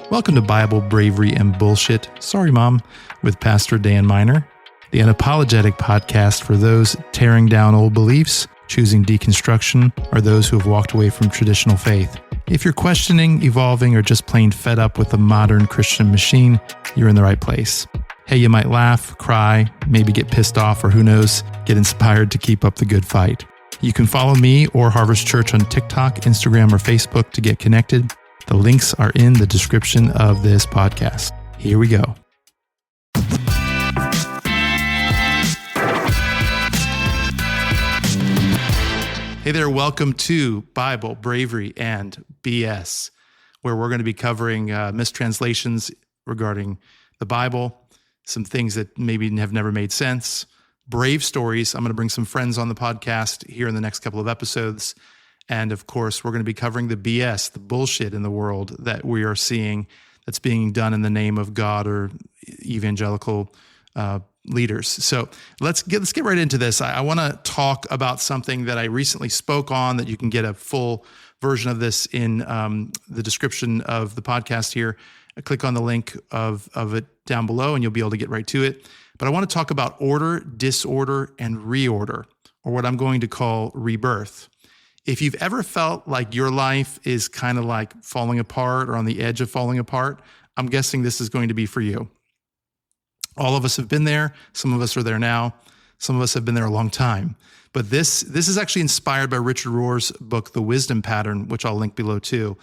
Welcome to Bible, Bravery, and Bullshit. Sorry, Mom, with Pastor Dan Miner, the unapologetic podcast for those tearing down old beliefs, choosing deconstruction, or those who have walked away from traditional faith. If you're questioning, evolving, or just plain fed up with the modern Christian machine, you're in the right place. Hey, you might laugh, cry, maybe get pissed off, or who knows, get inspired to keep up the good fight. You can follow me or Harvest Church on TikTok, Instagram, or Facebook to get connected. The links are in the description of this podcast. Here we go. Hey there, welcome to Bible, Bravery, and BS, where we're going to be covering mistranslations regarding the Bible, some things that maybe have never made sense, brave stories. I'm going to bring some friends on the podcast here in the next couple of episodes. And of course, we're going to be covering the BS, the bullshit in the world that we are seeing that's being done in the name of God or evangelical leaders. So let's get right into this. I want to talk about something that I recently spoke on that you can get a full version of this in the description of the podcast here. Click on the link of it down below and you'll be able to get right to it. But I want to talk about order, disorder, and reorder, or what I'm going to call rebirth. If you've ever felt like your life is kind of like falling apart or on the edge of falling apart, I'm guessing this is going to be for you. All of us have been there. Some of us are there now. Some of us have been there a long time. But this is actually inspired by Richard Rohr's book, The Wisdom Pattern, which I'll link below too.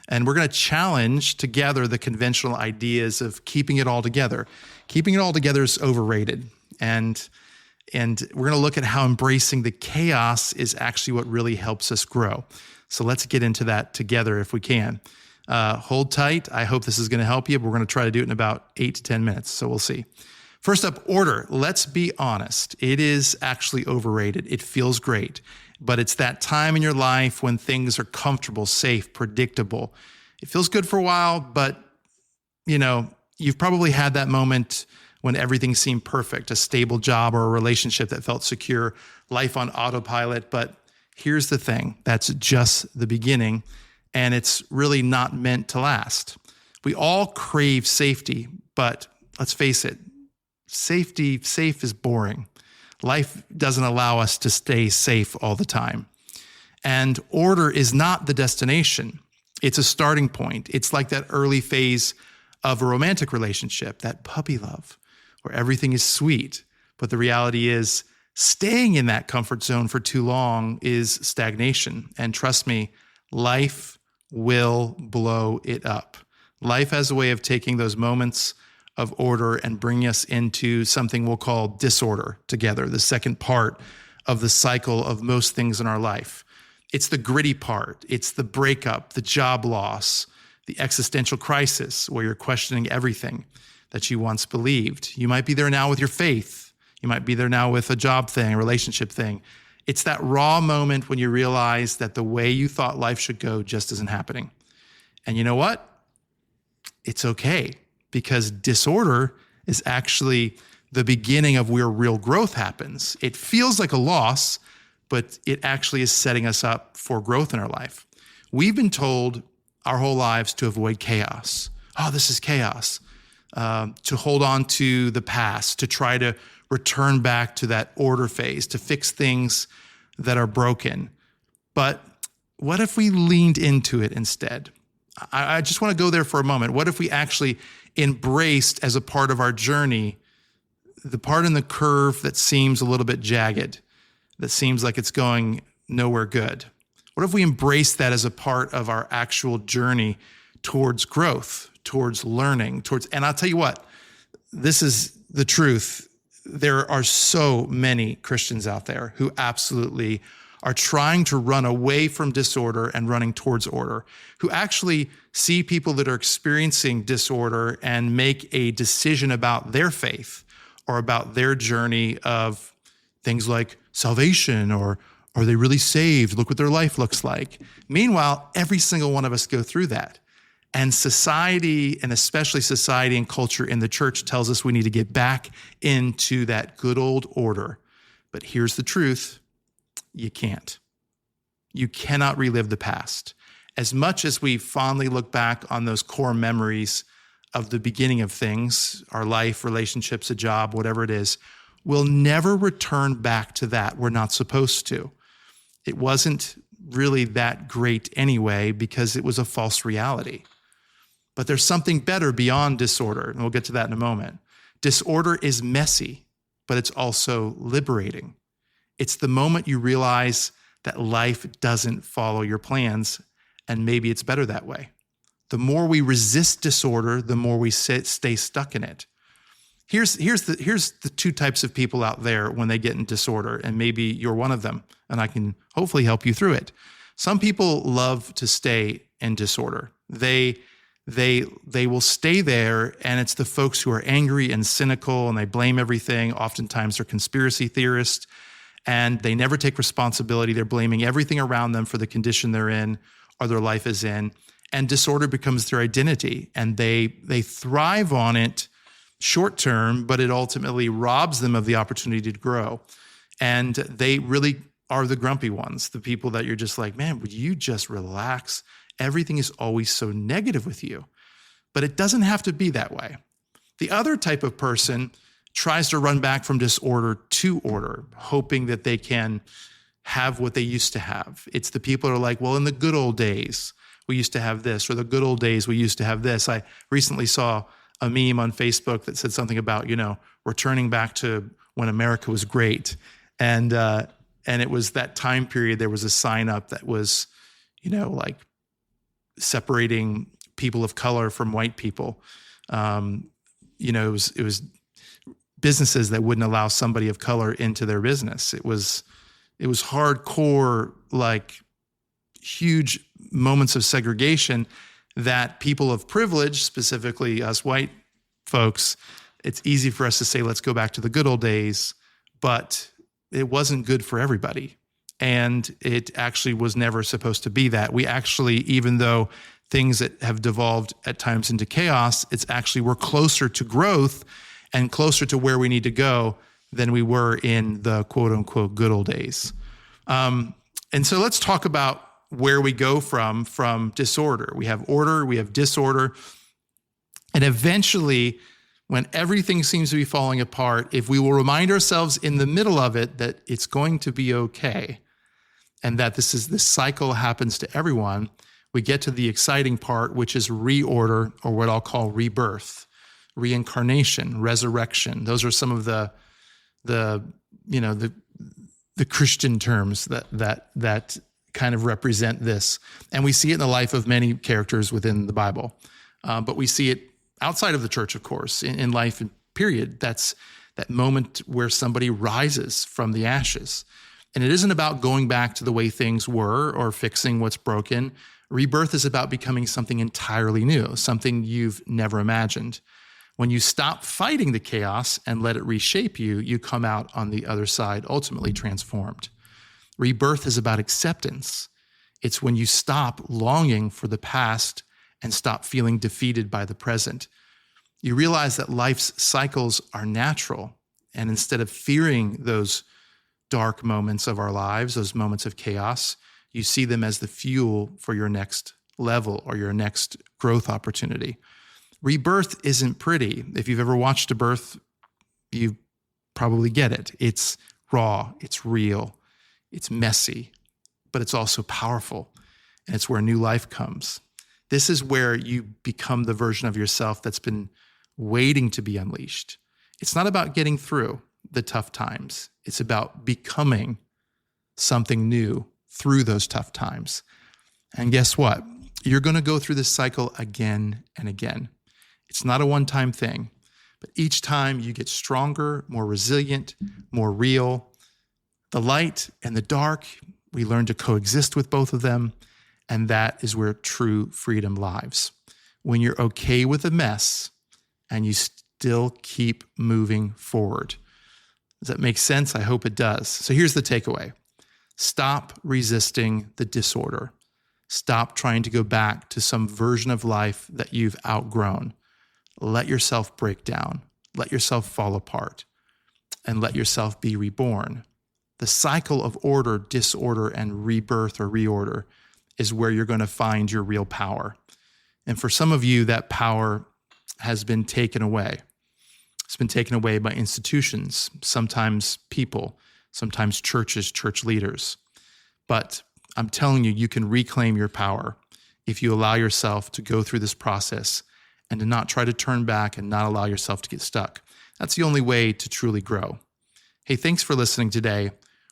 And we're going to challenge together the conventional ideas of keeping it all together. Keeping it all together is overrated. And we're going to look at how embracing the chaos is actually what really helps us grow. So let's get into that together if we can. Hold tight. I hope this is going to help you. But we're going to try to do it in about 8 to 10 minutes. So we'll see. First up, order. Let's be honest. It is actually overrated. It feels great. But it's that time in your life when things are comfortable, safe, predictable. It feels good for a while, but you've probably had that moment when everything seemed perfect, a stable job or a relationship that felt secure, life on autopilot. But here's the thing, that's just the beginning, and it's really not meant to last. We all crave safety, but let's face it, safe is boring. Life doesn't allow us to stay safe all the time. And order is not the destination. It's a starting point. It's like that early phase of a romantic relationship, that puppy love, where everything is sweet. But the reality is staying in that comfort zone for too long is stagnation. And trust me, life will blow it up. Life has a way of taking those moments of order and bringing us into something we'll call disorder together, the second part of the cycle of most things in our life. It's the gritty part. It's the breakup, the job loss, the existential crisis where you're questioning everything that you once believed. You might be there now with your faith. You might be there now with a job thing, a relationship thing. It's that raw moment when you realize that the way you thought life should go just isn't happening. And you know what? It's okay, because disorder is actually the beginning of where real growth happens. It feels like a loss, but it actually is setting us up for growth in our life. We've been told our whole lives to avoid chaos. Oh, this is chaos. To hold on to the past, to try to return back to that order phase, to fix things that are broken. But what if we leaned into it instead? I just want to go there for a moment. What if we actually embraced as a part of our journey the part in the curve that seems a little bit jagged, that seems like it's going nowhere good? What if we embraced that as a part of our actual journey towards growth, towards learning, and I'll tell you what, this is the truth. There are so many Christians out there who absolutely are trying to run away from disorder and running towards order, who actually see people that are experiencing disorder and make a decision about their faith or about their journey of things like salvation or are they really saved? Look what their life looks like. Meanwhile, every single one of us go through that. And society, and especially society and culture in the church, tells us we need to get back into that good old order. But here's the truth. You can't. You cannot relive the past. As much as we fondly look back on those core memories of the beginning of things, our life, relationships, a job, whatever it is, we'll never return back to that. We're not supposed to. It wasn't really that great anyway because it was a false reality. But there's something better beyond disorder, and we'll get to that in a moment. Disorder is messy, but it's also liberating. It's the moment you realize that life doesn't follow your plans, and maybe it's better that way. The more we resist disorder, the more we stay stuck in it. Here's the two types of people out there when they get in disorder, and maybe you're one of them, and I can hopefully help you through it. Some people love to stay in disorder. They will stay there, and it's the folks who are angry and cynical, and they blame everything. Oftentimes they're conspiracy theorists, and they never take responsibility. They're blaming everything around them for the condition they're in or their life is in, and disorder becomes their identity, and they thrive on it short term, but it ultimately robs them of the opportunity to grow. And they really are the grumpy ones, the people that you're just like, man, would you just relax? Everything is always so negative with you. But it doesn't have to be that way. The other type of person tries to run back from disorder to order, hoping that they can have what they used to have. It's the people who are like, well, in the good old days, we used to have this, or the good old days, we used to have this. I recently saw a meme on Facebook that said something about, returning back to when America was great. And it was that time period, there was a sign up that was, like separating people of color from white people. It was businesses that wouldn't allow somebody of color into their business. It was hardcore, like huge moments of segregation that people of privilege, specifically us white folks, it's easy for us to say, let's go back to the good old days, but it wasn't good for everybody. And it actually was never supposed to be that. We actually, even though things that have devolved at times into chaos, we're closer to growth and closer to where we need to go than we were in the quote unquote good old days. And so let's talk about where we go from disorder. We have order, we have disorder. And eventually, when everything seems to be falling apart, if we will remind ourselves in the middle of it that it's going to be okay, and that this cycle happens to everyone, we get to the exciting part, which is reorder, or what I'll call rebirth, reincarnation, resurrection. Those are some of the Christian terms that kind of represent this. And we see it in the life of many characters within the Bible. But we see it outside of the church, of course, in life, period. That's that moment where somebody rises from the ashes. And it isn't about going back to the way things were or fixing what's broken. Rebirth is about becoming something entirely new, something you've never imagined. When you stop fighting the chaos and let it reshape you, you come out on the other side ultimately transformed. Rebirth is about acceptance. It's when you stop longing for the past and stop feeling defeated by the present. You realize that life's cycles are natural, and instead of fearing those dark moments of our lives, those moments of chaos, you see them as the fuel for your next level or your next growth opportunity. Rebirth isn't pretty. If you've ever watched a birth, you probably get it. It's raw, it's real, it's messy, but it's also powerful, and it's where new life comes. This is where you become the version of yourself that's been waiting to be unleashed. It's not about getting through the tough times. It's about becoming something new through those tough times. And guess what? You're going to go through this cycle again and again. It's not a one-time thing, but each time you get stronger, more resilient, more real. The light and the dark, we learn to coexist with both of them, and that is where true freedom lies. When you're okay with a mess and you still keep moving forward. Does that make sense? I hope it does. So here's the takeaway. Stop resisting the disorder. Stop trying to go back to some version of life that you've outgrown. Let yourself break down. Let yourself fall apart. And let yourself be reborn. The cycle of order, disorder, and rebirth or reorder is where you're going to find your real power. And for some of you, that power has been taken away. It's been taken away by institutions, sometimes people, sometimes churches, church leaders. But I'm telling you, you can reclaim your power if you allow yourself to go through this process and to not try to turn back and not allow yourself to get stuck. That's the only way to truly grow. Hey, thanks for listening today.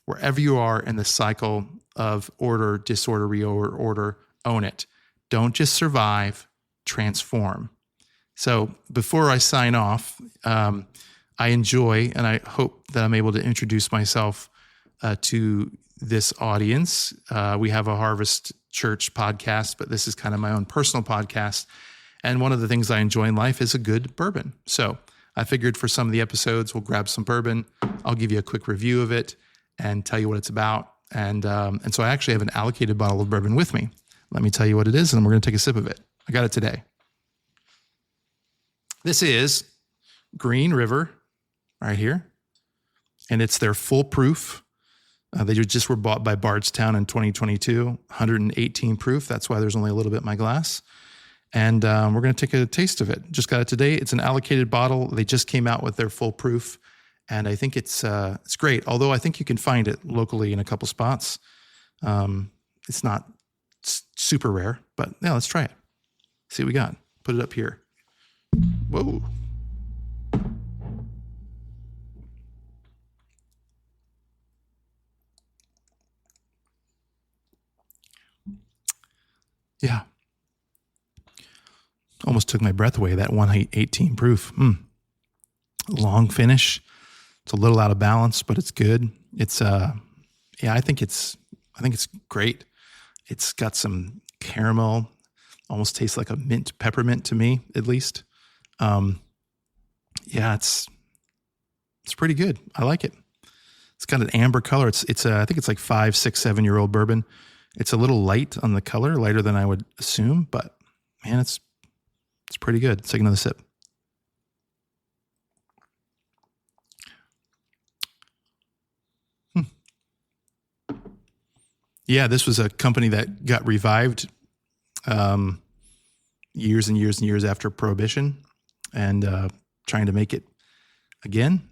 Wherever you are in the cycle of order, disorder, reorder, own it. Don't just survive, transform. So before I sign off, I enjoy, and I hope that I'm able to introduce myself to this audience. We have a Harvest Church podcast, but this is kind of my own personal podcast. And one of the things I enjoy in life is a good bourbon. So I figured for some of the episodes, we'll grab some bourbon. I'll give you a quick review of it and tell you what it's about. And so I actually have an allocated bottle of bourbon with me. Let me tell you what it is, and we're going to take a sip of it. I got it today. This is Green River right here, and it's their full proof. They just were bought by Bardstown in 2022, 118 proof. That's why there's only a little bit in my glass. And we're going to take a taste of it. Just got it today. It's an allocated bottle. They just came out with their full proof, and I think it's great. Although I think you can find it locally in a couple spots. It's not super rare, but yeah, let's try it. See what we got. Put it up here. Whoa. Yeah. Almost took my breath away, that 118 proof. Long finish. It's a little out of balance, but it's good. It's I think it's great. It's got some caramel, almost tastes like a mint peppermint to me, at least. It's pretty good. I like it. It's got an amber color. It's I think it's like 5, 6, 7-year-old bourbon. It's a little light on the color, lighter than I would assume, but man, it's pretty good. Let's take another sip. Yeah, this was a company that got revived years and years and years after Prohibition, and trying to make it again.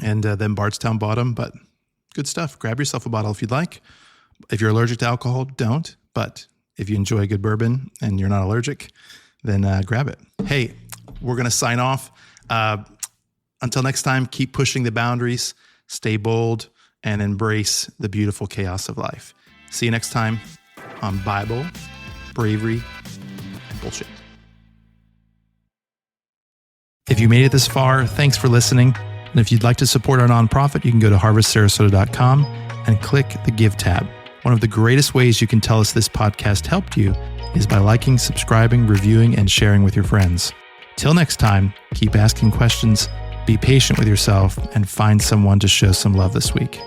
And then Bardstown bought them, but good stuff. Grab yourself a bottle if you'd like. If you're allergic to alcohol, don't. But if you enjoy good bourbon and you're not allergic, then grab it. Hey, we're going to sign off. Until next time, keep pushing the boundaries, stay bold, and embrace the beautiful chaos of life. See you next time on Bible, Bravery, and Bullshit. If you made it this far, thanks for listening. And if you'd like to support our nonprofit, you can go to harvestsarasota.com and click the Give tab. One of the greatest ways you can tell us this podcast helped you is by liking, subscribing, reviewing, and sharing with your friends. Till next time, keep asking questions, be patient with yourself, and find someone to show some love this week.